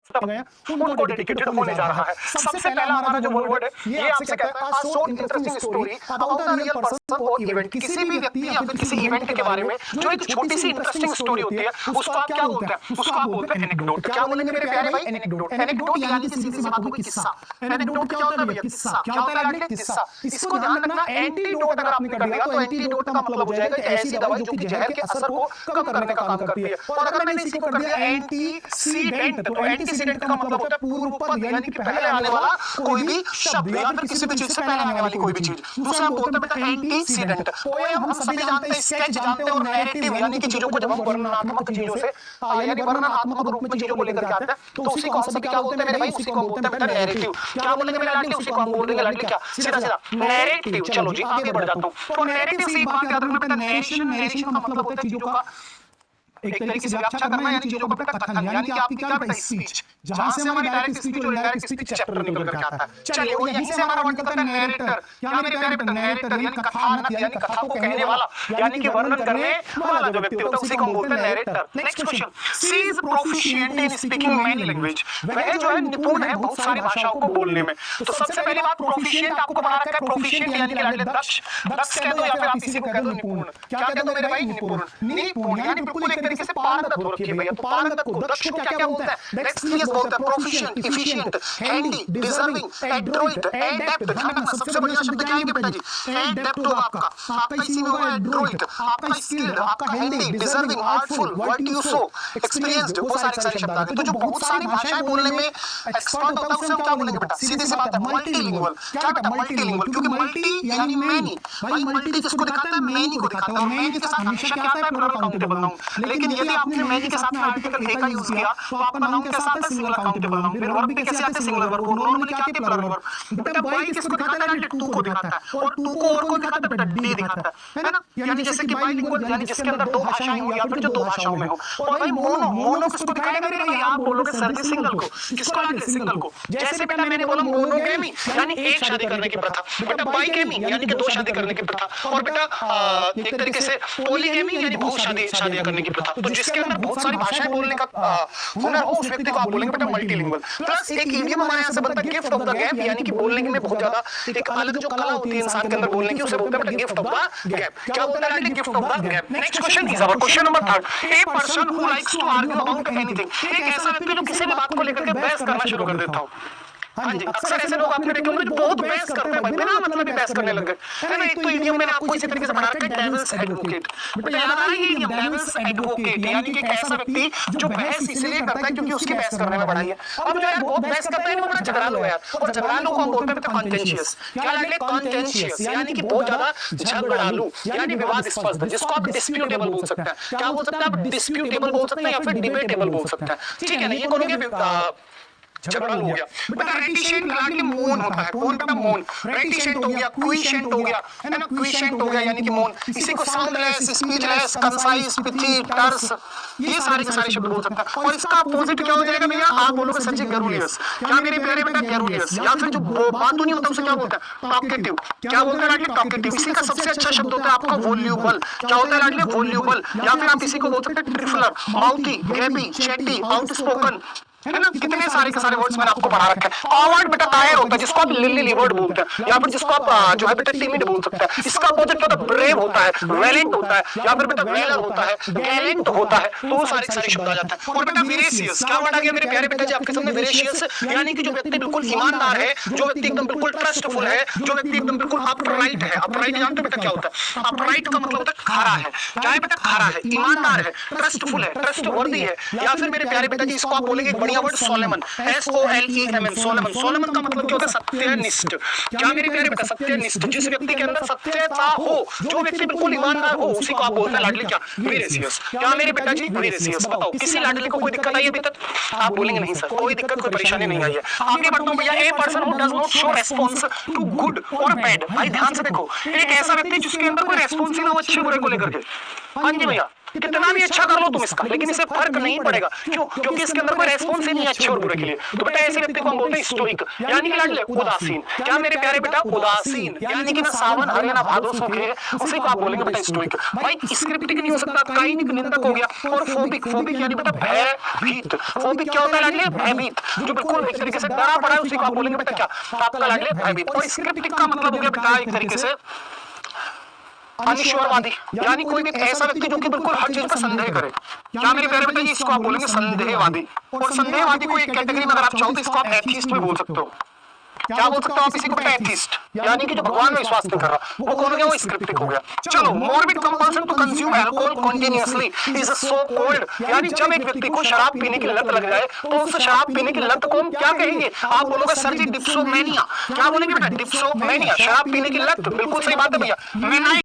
उनको डेडिकेटेड होने जा रहा है। सबसे पहला हमारा जो वर्ड है ये आपसे कहता है a short interesting story about a real person or event। किसी भी व्यक्ति या फिर किसी इवेंट के बारे में जो एक छोटी सी इंटरेस्टिंग स्टोरी होती है उसको आप क्या बोलते हैं? उसको आप बोलते हैं एनेक्डोट। क्या बोलेंगे मेरे प्यारे भाई? एनेक्डोट। एनेक्डोट यानी कि सीधी सी बात हो गई किस्सा। एनेक्डोट क्या होता है भैया? किस्सा। क्या होता है लाडले? किस्सा। इसको ध्यान रखना, एंटीडोट अगर आपने कर दिया तो एंटीडोट का मतलब हो जाएगा कि ऐसी दवाई जो कि जहर के असर को कम करने का काम करती है। और अगर मैंने इसी को कर दिया एंटीसीडेंट, तो एंटीसीडेंट का मतलब होता है पूर्व पद यानी कि पहले आने वाला कोई भी शब्द या फिर किसी भी चीज से पहले आने वाली कोई भी चीज, उसे हम बोलते हैं बेटा एंटीसीडेंट। पोएम हम सभी जानते हैं, स्केच जानते हैं, और नैरेटिव यानी कि चीजों को जब हम वर्णनात्मक चीजों से यानी वर्णनात्मक रूप में चीजों को लेकर के आते हैं तो उसी को हम सभी क्या बोलते हैं मेरे भाई? उसी को हम बोलते हैं बेटा नैरेटिव। क्या बोलेंगे मेरे लाडले? उसी को हम बोलेंगे लाडले क्या? सीधा सीधा नैरेटिव। चलो जी आगे बढ़ जाता हूं। तो नैरेटिव से एक बात याद रखना बेटा, नरेशन, नरेशन का मतलब होता है चीजों का एक तरीके से व्याख्या करना यानी चीजों को बेटा कथन, यानी कि आपकी क्या बेटा स्पीच, जहां से हमारी डायरेक्ट स्पीच और इनडायरेक्ट स्पीच चैप्टर निकल करके आता है। चलिए और यहीं से हमारा वर्ड निकलता है नैरेटर। क्या मेरे प्यारे बेटा? नैरेटर यानी कथानक यानी कथा को कहने वाला यानी कि वर्णन करने वाला जो व्यक्ति होता है उसी को हम बोलते हैं narrator. Next question, she is proficient in speaking many language. वह जो है निपुण है बहुत सारी भाषाओं को बोलने में। तो सबसे पहली बात प्रोफिशिएंट आपको बना रखा है, प्रोफिशिएंट यानी कि लाडले दक्ष। दक्ष कह दो या फिर आप इसी को कह दो निपुण। क्या कह दो मेरे भाई? निपुण। निपुण यानी बिल्कुल एक तरीके से पारंगत रखिए भैया। तो पारंगत को दक्ष को क्या बोलते हैं? डेक्स्ट्रियस बोलते हैं, proficient, efficient, handy, deserving, adroit, adept. ध्यान रखना सबसे बढ़िया शब्द क्या है बेटा जी? एडेप्ट होगा आपका इसी में होगा एड्रोइट, आपका स्किल्ड, आपका हैंडी, डिजर्विंग, आर्टफुल, वर्टियोसो, एक्सपीरियंस्ड, वो सारे शब्द आ गए। तो जो बहुत सारी भाषाएं बोलने में एक्सपर्ट होता है उसे हम क्या बोलेंगे बेटा? सीधी सी बात है मल्टीलिंगुअल। क्या बेटा? मल्टीलिंगुअल, क्योंकि मल्टी यानी मेनी। भाई मल्टी किसको दिखाता है? मेनी को दिखाता है। और मेनी के साथ हमेशा क्या आता है? Plural countable noun. लेकिन यदि आपने मेनी के साथ में आर्टिकल ए का यूज किया तो आपका नाउन कैसा आता है? Singular countable noun. फिर वर्ब भी कैसे आते हैं? Singular verb. नॉर्मली क्या आते हैं? Plural verb. बेटा बाई किसको दिखाता है? टू को दिखाता है। और टू को और कौन दिखाता है बेटा? डी दिखाता है ना। यानी जैसे कि बाइलिंगुअल यानी जिसके अंदर दो भाषाएं हो या फिर जो दो भाषाओं में हो। और भाई मोनो, मोनो किसको दिखाएगा मेरे भाई? आप बोलोगे सर जी सिंगल को। किसको लागे? सिंगल को। जैसे बेटा मैंने बोला मोनोगेमी यानी एक शादी करने की प्रथा। बेटा बाइगेमी यानी कि दो शादी करने की प्रथा। और बेटा एक तरीके से पॉलीगेमी यानी बहुत शादियां करने की प्रथा। तो जिसके अंदर बहुत सारी भाषाएं बोलने का हुनर हो उस व्यक्ति को आप बोलेंगे बेटा मल्टीलिंगुअल। प्लस एक इडियम हमारे यहाँ से बनता है गिफ्ट ऑफ द गैप, यानी कि बोलने में बहुत ज्यादा एक अलग जो कला होती है इंसान के अंदर बोलने की, उसे बोलते हैं बेटा गिफ्ट ऑफ द गैप। क्या बोलते हैं बेटा? Gift of the gap. Next question is our question number 3। A person who likes to argue about anything. एक ऐसा व्यक्ति जो किसी भी बात को लेकर के बहस करना शुरू कर देता हो। हाँ जी, अक्सर ऐसे लोग आपने देखे होंगे जो बहुत बहस करते हैं भाई, बिना मतलब ही बहस करने लग गए, है ना। एक तो इडियम मैंने आपको इसी तरीके से बना रखा है डेविल्स एडवोकेट। बेटा याद आ रहा है ये इडियम डेविल्स एडवोकेट, यानी कि एक ऐसा व्यक्ति जो बहस इसलिए करता है क्योंकि उसकी बहस करने में बड़ाई है। अब जो यार बहुत बहस करते हैं वो बड़ा झगड़ालू है यार, और झगड़ालू को हम बोलते हैं बेटा कॉन्टेंशियस। क्या लगे? कॉन्टेंशियस यानी कि बहुत ज्यादा झगड़ालू यानी विवादास्पद, जिसको आप डिस्प्यूटेबल बोल सकते हैं। क्या बोल सकते हैं आप? डिस्प्यूटेबल बोल सकते हैं या फिर डिबेटेबल बोल सकते हैं, ठीक है ना। ये कौन हो गया? झगड़ालू हो गया। बेटा रेटिशेंट लाडली मौन होता है। कौन बेटा? मौन। रेटिशेंट हो गया, क्विशेंट हो गया, है ना। क्विशेंट हो गया यानी कि मौन। इसी को साउंडलेस, स्पीचलेस, कंसाइज, पिची, टर्स, ये सारे के सारे शब्द बोल सकता है। और इसका अपोजिट क्या हो जाएगा भैया? आप बोलोगे सर जी गैरुलियस। क्या मेरे प्यारे बेटा? गैरुलियस। या फिर जो बात नहीं होता उसे क्या बोलते हैं? टॉकेटिव। क्या बोलते हैं लाडली? टॉकेटिव। इसी का सबसे अच्छा शब्द होता है आपका वॉल्यूबल। क्या होता है लाडली? वॉल्यूबल। या फिर आप इसी को बोल सकते हैं ट्रिफलर, माउथी, गैबी, चैटी, आउटस्पोकन, है ना। कितने सारे के सारे वर्ड्स मैंने आपको पढ़ा रखे हैं। कॉवर्ड बेटा कायर होता है, जिसको आप लिली लिवर्ड बोलते हैं, या फिर जिसको आप जो है बेटा टिमिड बोल सकते हैं। इसका अपोजिट क्या होता है? ब्रेव होता है, वैलेंट होता है, या फिर बेटा वेलर होता है, गैलेंट होता है। तो वो सारे सारे शब्द आ जाते हैं। और बेटा विरेशियस। क्या वर्ड आ गया मेरे प्यारे बेटा जी आपके सामने? विरेशियस यानी कि जो व्यक्ति बिल्कुल ईमानदार है, जो व्यक्ति एकदम बिल्कुल ट्रस्टफुल है, जो व्यक्ति एकदम बिल्कुल अपराइट है। अपराइट जानते हो बेटा क्या होता है? अपराइट का मतलब होता है खरा है। क्या है बेटा? खरा है, ईमानदार है, ट्रस्टफुल है, ट्रस्टवर्दी है। या फिर मेरे प्यारे बेटा जी इसको आप बोलेंगे एक बढ़िया वर्ड सोलेमन, SOLEMN, सोलेमन। सोलेमन का मतलब क्या होता है? सत्यनिष्ठ। क्या मेरे प्यारे बेटा? सत्यनिष्ठ। जिस व्यक्ति के अंदर सत्यता हो, जो व्यक्ति बिल्कुल ईमानदार हो, उसी को आप बोलते हैं लाडली क्या? विरेशियस। क्या मेरे बेटा जी? विरेशियस। बताओ किसी लाडली को कोई दिक्कत आई है अभी तक? आप बोलेंगे नहीं सर, कोई दिक्कत कोई परेशानी नहीं आई है। आगे बढ़ता हूं भैया। A person who does not show response to good और बैड। भाई ध्यान से देखो, एक ऐसा व्यक्ति जिसके अंदर कोई रेस्पॉन्स ही ना हो अच्छे बुरे को लेकर के। हाँ जी भैया, कितना भी अच्छा कर लो तुम इसका, लेकिन इससे फर्क नहीं पड़ेगा। क्यों? क्योंकि इसके अंदर कोई रेस्पॉन्स ही नहीं है अच्छे और बुरे के लिए। तो बेटा ऐसे व्यक्ति को हम बोलते हैं स्टोइक, यानी कि लाडले उदासीन। क्या मेरे प्यारे बेटा? उदासीन, यानी कि ना सावन हरे ना भादो सूखे, उसी को आप बोलेंगे बेटा स्टोइक। भाई स्क्रिप्टिक नहीं हो सकता, काइनिक निंदक हो गया। और फोबिक, फोबिक यानी बेटा भयभीत। फोबिक क्या होता है लाडले? भयभीत, जो बिल्कुल एक तरीके से डरा पड़ा है, उसी को आप बोलेंगे बेटा क्या? आपका लाडले भयभीत। और स्क्रिप्टिक का मतलब हो गया बेटा एक तरीके से अनिश्वरवादी, यानी कोई भी ऐसा व्यक्ति जो कि बिल्कुल हर चीज पर संदेह करे। क्या मेरे प्यारे बेटा? इसको आप बोलेंगे संदेहवादी। और संदेहवादी को एक कैटेगरी में अगर आप चाहो तो इसको आप एथीस्ट भी बोल सकते हो। क्या बोल सकते हो आप इसी को बेटा? एथीस्ट, यानी कि जो भगवान में विश्वास नहीं कर रहा। वो कौन हो गया? वो स्क्रिप्टिक हो गया। चलो, morbid compulsion to consume alcohol continuously is so called, यानी जब एक व्यक्ति को शराब पीने की लत लग जाए तो उस शराब पीने की लत को हम क्या कहेंगे? आप बोलोगे सर जी डिप्सोमेनिया। क्या बोलेंगे बेटा? डिप्सोमेनिया, शराब पीने की लत। बिल्कुल सही बात है भैया।